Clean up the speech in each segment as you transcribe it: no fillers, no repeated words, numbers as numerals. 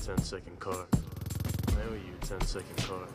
10-second card. I owe you a 10-second card.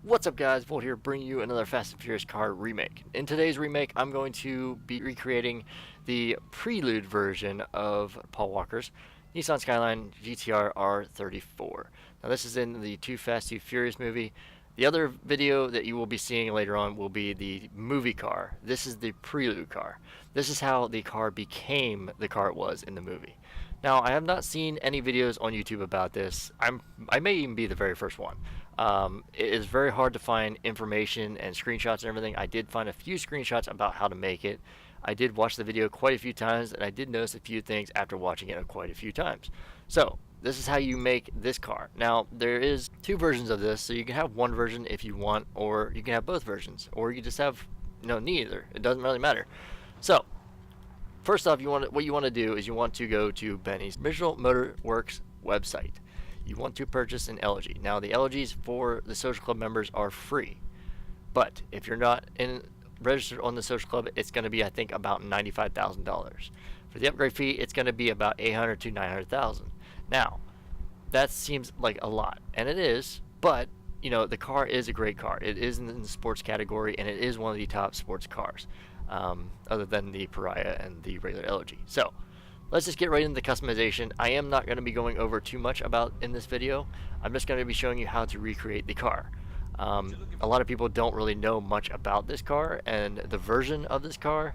What's up guys, Volt here bringing you another Fast and Furious car remake. In today's remake, I'm going to be recreating the Prelude version of Paul Walker's Nissan Skyline GT-R R34. Now this is in the Too Fast, Too Furious movie. The other video that you will be seeing later on will be the movie car. This is the Prelude car. This is how the car became the car it was in the movie. Now, I have not seen any videos on YouTube about this. I may even be the very first one. It is very hard to find information and screenshots and everything. I did find a few screenshots about how to make it. I did watch the video quite a few times, and I did notice a few things after watching it quite a few times. So, this is how you make this car. Now, there is two versions of this, so you can have one version if you want, or you can have both versions, or you can just have neither. It doesn't really matter. So, first off, what you want to do is you want to go to Benny's Visual Motor Works website. You want to purchase an Elegy. Now, the Elegies for the social club members are free, but if you're not registered on the social club, it's going to be, I think, about $95,000. For the upgrade fee, it's going to be about $800,000 to $900,000. Now, that seems like a lot, and it is, but the car is a great car. It is in the sports category, and it is one of the top sports cars. Other than the Pariah and the regular Elegy. So let's just get right into the customization. I am not going to be going over too much about in this video. I'm just going to be showing you how to recreate the car. A lot of people don't really know much about this car and the version of this car,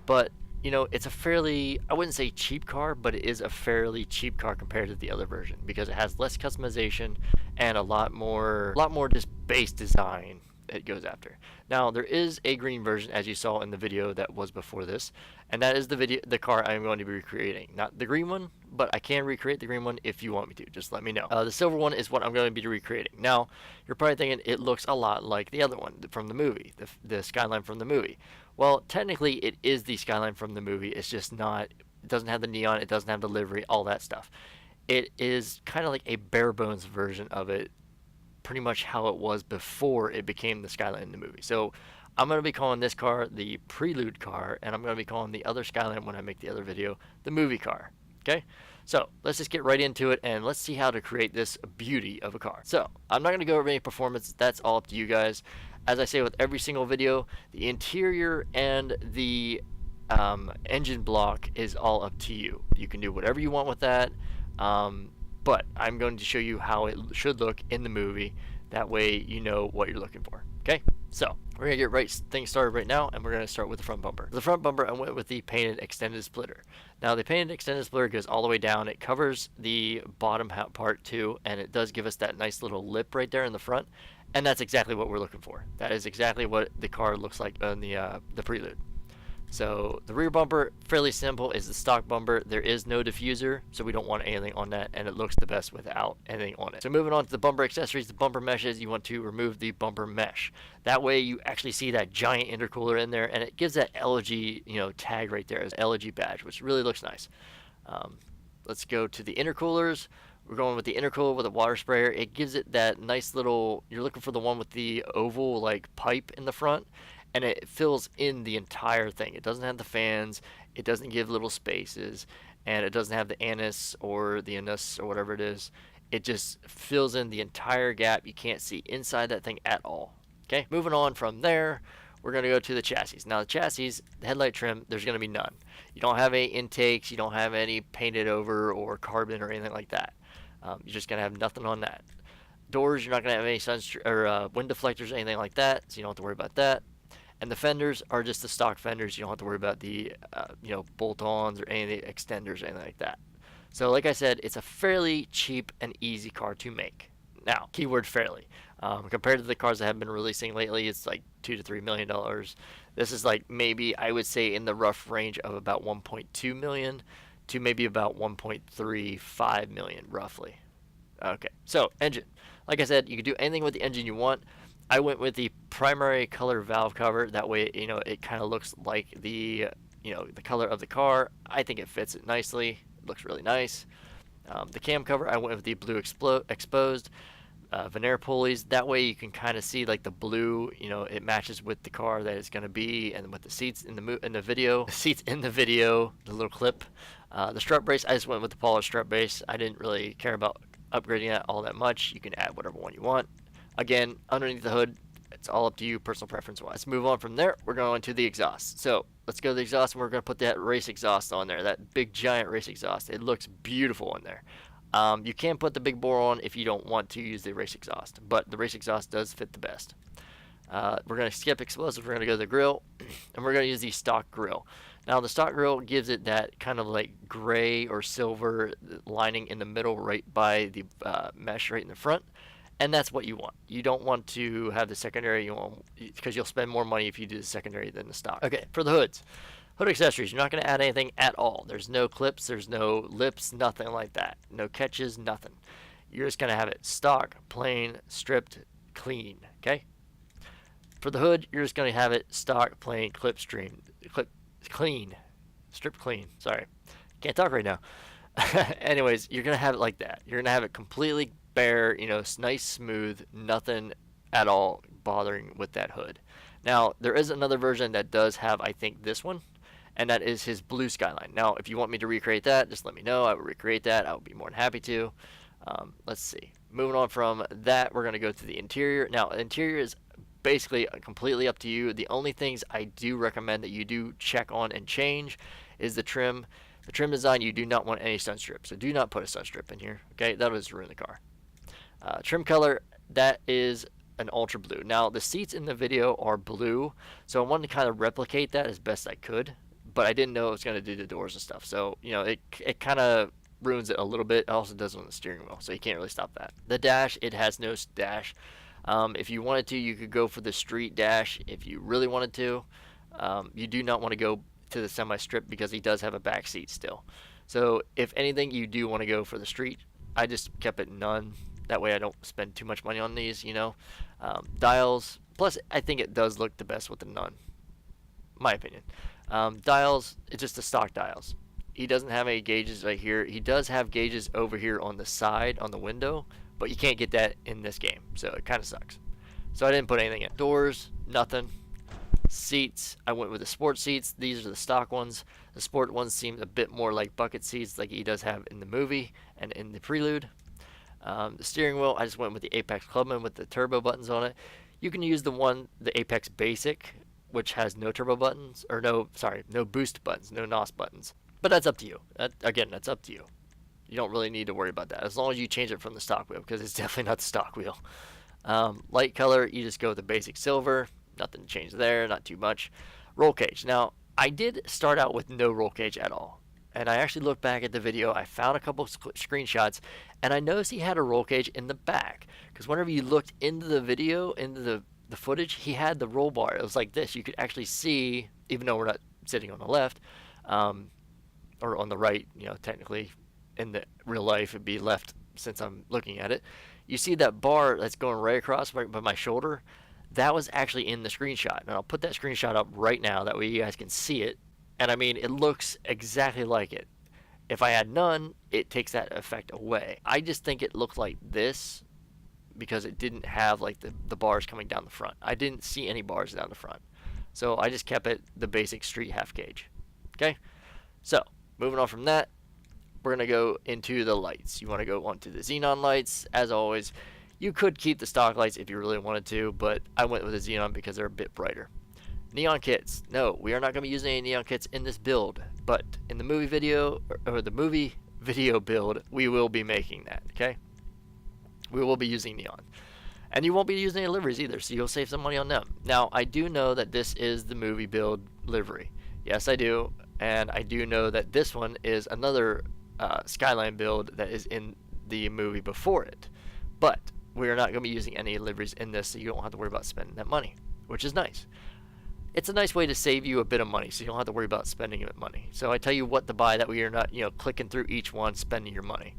but it's a fairly, I wouldn't say cheap car, but it is a fairly cheap car compared to the other version because it has less customization and a lot more just base design it goes after. Now, there is a green version, as you saw in the video that was before this, and that is the car I'm going to be recreating. Not the green one, but I can recreate the green one if you want me to. Just let me know. The silver one is what I'm going to be recreating. Now, you're probably thinking it looks a lot like the other one from the movie, the Skyline from the movie. Well, technically, it is the Skyline from the movie. It's just not. It doesn't have the neon. It doesn't have the livery. All that stuff. It is kind of like a bare bones version of it. Pretty much how it was before it became the Skyline in the movie. So I'm going to be calling this car the Prelude car, and I'm going to be calling the other Skyline when I make the other video the movie car. Okay, so let's just get right into it and let's see how to create this beauty of a car. So I'm not going to go over any performance. That's all up to you guys. As I say with every single video, the interior and the engine block is all up to you. You can do whatever you want with that. But I'm going to show you how it should look in the movie. That way you know what you're looking for. Okay, so we're going to get things started right now, and we're going to start with the front bumper. The front bumper, I went with the painted extended splitter. Now, the painted extended splitter goes all the way down. It covers the bottom part too, and it does give us that nice little lip right there in the front. And that's exactly what we're looking for. That is exactly what the car looks like on the Prelude. So the rear bumper, fairly simple, is the stock bumper. There is no diffuser, so we don't want anything on that, and it looks the best without anything on it. So moving on to the bumper accessories, the bumper meshes, you want to remove the bumper mesh. That way you actually see that giant intercooler in there, and it gives that Elegy, tag right there as Elegy badge, which really looks nice. Let's go to the intercoolers. We're going with the intercooler with a water sprayer. It gives it that nice little, you're looking for the one with the oval like pipe in the front, and it fills in the entire thing. It doesn't have the fans, it doesn't give little spaces, and it doesn't have the anus or the anus or whatever it is. It just fills in the entire gap. You can't see inside that thing at all. Okay, moving on from there, we're going to go to the chassis. Now the chassis, the headlight trim, there's going to be none. You don't have any intakes, you don't have any painted over or carbon or anything like that. You're just going to have nothing on that. Doors, you're not going to have any wind deflectors or anything like that, so you don't have to worry about that. And the fenders are just the stock fenders. You don't have to worry about the bolt-ons or any of the extenders or anything like that. So like I said, it's a fairly cheap and easy car to make. Now, keyword fairly. Compared to the cars that have been releasing lately, it's like $2 to $3 million. This is like maybe, I would say, in the rough range of about 1.2 million to maybe about 1.35 million, roughly. Okay, so engine. Like I said, you can do anything with the engine you want. I went with the primary color valve cover. That way, it kind of looks like the color of the car. I think it fits it nicely. It looks really nice. The cam cover, I went with the blue exposed veneer pulleys. That way you can kind of see like the blue, it matches with the car that it's going to be, and with the seats in the video. The seats in the video, the little clip. The strut brace, I just went with the polished strut brace. I didn't really care about upgrading that all that much. You can add whatever one you want. Again, underneath the hood, It's all up to you, personal preference wise. Move on from there. We're going to the exhaust. So let's go to the exhaust, and we're going to put that race exhaust on there. That big giant race exhaust. It looks beautiful in there. You can put the big bore on if you don't want to use the race exhaust, but the race exhaust does fit the best. We're going to skip explosives. We're going to go to the grill, and we're going to use the stock grill. Now the stock grill gives it that kind of like gray or silver lining in the middle right by the mesh right in the front, and that's what you want. You don't want to have the secondary, because you'll spend more money if you do the secondary than the stock. Okay, for the hoods. Hood accessories, you're not going to add anything at all. There's no clips, there's no lips, nothing like that. No catches, nothing. You're just going to have it stock, plain, stripped, clean, okay? For the hood, you're just going to have it stock, plain, clean, stripped clean. Sorry, can't talk right now. Anyways, you're going to have it like that. You're going to have it completely bare, nice, smooth, nothing at all bothering with that hood. Now, there is another version that does have, I think, this one, and that is his blue Skyline. Now, if you want me to recreate that, just let me know. I will recreate that. I would be more than happy to. Let's see. Moving on from that, we're going to go to the interior. Now, the interior is basically completely up to you. The only things I do recommend that you do check on and change is the trim. The trim design, you do not want any sun strip, so do not put a sun strip in here. Okay, that'll just ruin the car. Trim color, that is an ultra blue. Now, the seats in the video are blue, so I wanted to kind of replicate that as best I could, but I didn't know it was going to do the doors and stuff. So, it kind of ruins it a little bit. It also does on the steering wheel, so you can't really stop that. The dash, it has no dash. If you wanted to, you could go for the street dash if you really wanted to. You do not want to go to the semi-strip because he does have a back seat still. So if anything, you do want to go for the street. I just kept it none. That way I don't spend too much money on these, Dials, plus I think it does look the best with the none, my opinion. Dials, it's just the stock dials. He doesn't have any gauges right here. He does have gauges over here on the side, on the window, but you can't get that in this game, so it kind of sucks. So I didn't put anything in. Doors, nothing. Seats, I went with the sport seats. These are the stock ones. The sport ones seem a bit more like bucket seats like he does have in the movie and in the Prelude. The steering wheel, I just went with the Apex Clubman with the turbo buttons on it. You can use the Apex Basic, which has no turbo buttons, or no boost buttons, no NOS buttons. But that's up to you. Again, that's up to you. You don't really need to worry about that as long as you change it from the stock wheel, because it's definitely not the stock wheel. Light color, you just go with the basic silver. Nothing to change there, not too much. Roll cage. Now, I did start out with no roll cage at all. And I actually looked back at the video. I found a couple screenshots, and I noticed he had a roll cage in the back. Because whenever you looked into the video, into the footage, he had the roll bar. It was like this. You could actually see, even though we're not sitting on the left, or on the right, technically in the real life it'd be left since I'm looking at it. You see that bar that's going right across right by my shoulder? That was actually in the screenshot. And I'll put that screenshot up right now. That way you guys can see it. And I mean, it looks exactly like it. If I had none, it takes that effect away. I just think it looked like this because it didn't have like the bars coming down the front. I didn't see any bars down the front. So I just kept it the basic street half gauge. Okay? So, moving on from that, we're going to go into the lights. You want to go onto the xenon lights. As always, you could keep the stock lights if you really wanted to, but I went with the xenon because they're a bit brighter. Neon kits. No, we are not going to be using any neon kits in this build, but in the movie video, or the movie video build, we will be making that, okay? We will be using neon. And you won't be using any liveries either, so you'll save some money on them. Now, I do know that this is the movie build livery. Yes, I do. And I do know that this one is another Skyline build that is in the movie before it. But we are not going to be using any liveries in this, so you don't have to worry about spending that money, which is nice. It's a nice way to save you a bit of money, so you don't have to worry about spending that money. So I tell you what to buy, that way you're not, clicking through each one, spending your money.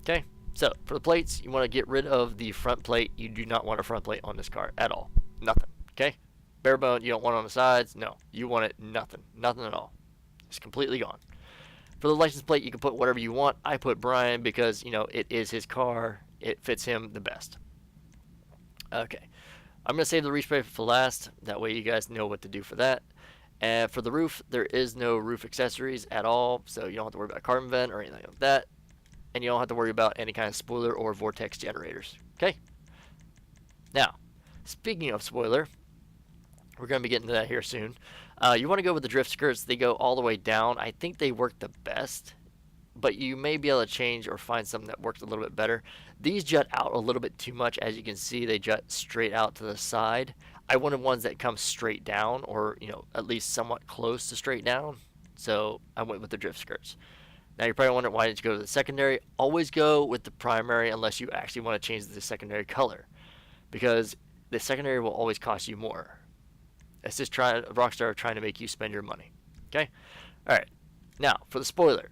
Okay, so for the plates, you want to get rid of the front plate. You do not want a front plate on this car at all. Nothing, okay? Bare bone, you don't want it on the sides. No, you want it nothing at all. It's completely gone. For the license plate, you can put whatever you want. I put Brian because, it is his car. It fits him the best. Okay. I'm going to save the respray for last. That way you guys know what to do for that. And for the roof, there is no roof accessories at all. So you don't have to worry about a carbon vent or anything like that. And you don't have to worry about any kind of spoiler or vortex generators. Okay? Now, Speaking of spoiler, we're going to be getting to that here soon. You want to go with the drift skirts. They go all the way down. I think they work the best, but you may be able to change or find something that works a little bit better. These jut out a little bit too much. As you can see, they jut straight out to the side. I wanted ones that come straight down, or at least somewhat close to straight down. So I went with the drift skirts. Now you're probably wondering, why did you go to the secondary? Always go with the primary unless you actually want to change the secondary color, because the secondary will always cost you more. It's just Rockstar trying to make you spend your money. Okay? Alright. Now, for the spoiler.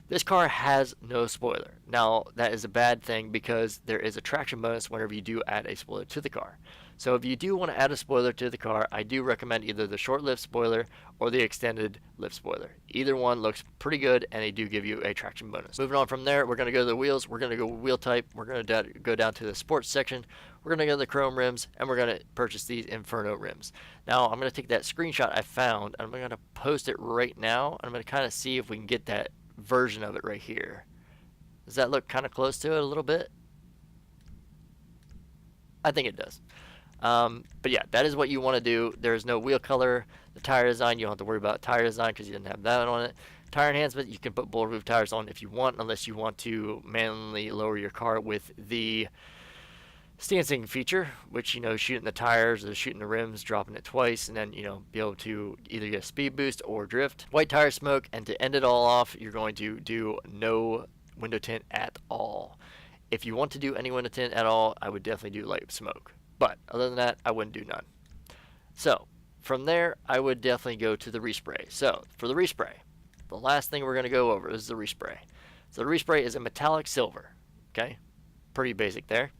This car has no spoiler. Now, that is a bad thing because there is a traction bonus whenever you do add a spoiler to the car. So if you do want to add a spoiler to the car, I do recommend either the short lived spoiler or the extended lived spoiler. Either one looks pretty good, and they do give you a traction bonus. Moving on from there, we're going to go to the wheels. We're going to go wheel type. We're going to go down to the sports section. We're going to go to the chrome rims, and we're going to purchase these Inferno rims. Now, I'm going to take that screenshot I found, and I'm going to post it right now. I'm going to kind of see if we can get that version of it right here. Does that look kind of close to it a little bit? I think it does. But yeah, that is what you want to do. There's no wheel color. The tire design, you don't have to worry about tire design because you didn't have that on it. Tire enhancement, you can put bulletproof tires on if you want, unless you want to manually lower your car with the stancing feature, which, shooting the tires or shooting the rims, dropping it twice, and then, be able to either get a speed boost or drift. White tire smoke, and to end it all off, you're going to do no window tint at all. If you want to do any window tint at all, I would definitely do light smoke. But other than that, I wouldn't do none. So from there, I would definitely go to the respray. So for the respray, the last thing we're going to go over is the respray. So the respray is a metallic silver. Okay, pretty basic there.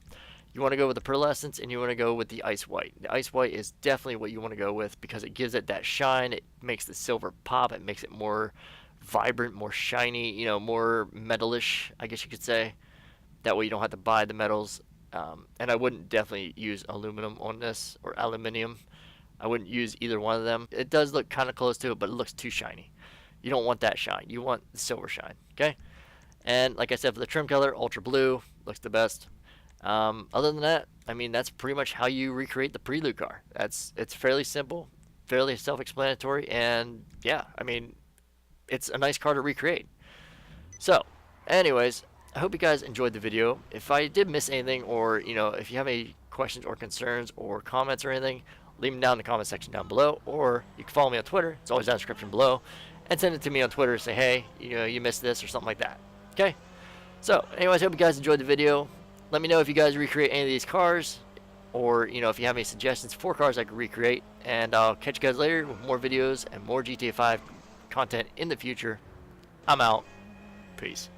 You want to go with the pearlescence, and you want to go with the ice white. The ice white is definitely what you want to go with because it gives it that shine. It makes the silver pop. It makes it more vibrant, more shiny, more metalish, I guess you could say. That way you don't have to buy the metals. And I wouldn't definitely use aluminum on this, or aluminium. I wouldn't use either one of them. It does look kind of close to it, but it looks too shiny. You don't want that shine. You want the silver shine, okay? And like I said, for the trim color, ultra blue looks the best. Other than that, I mean, that's pretty much how you recreate the Prelude car. It's fairly simple, fairly self-explanatory, and yeah, I mean, it's a nice car to recreate. So, anyways, I hope you guys enjoyed the video. If I did miss anything, or if you have any questions or concerns or comments or anything, leave them down in the comment section down below, or you can follow me on Twitter. It's always down in the description below, and send it to me on Twitter. Say, hey, you missed this or something like that. Okay. So, anyways, I hope you guys enjoyed the video. Let me know if you guys recreate any of these cars, or if you have any suggestions for cars I could recreate. And I'll catch you guys later with more videos and more GTA 5 content in the future. I'm out. Peace.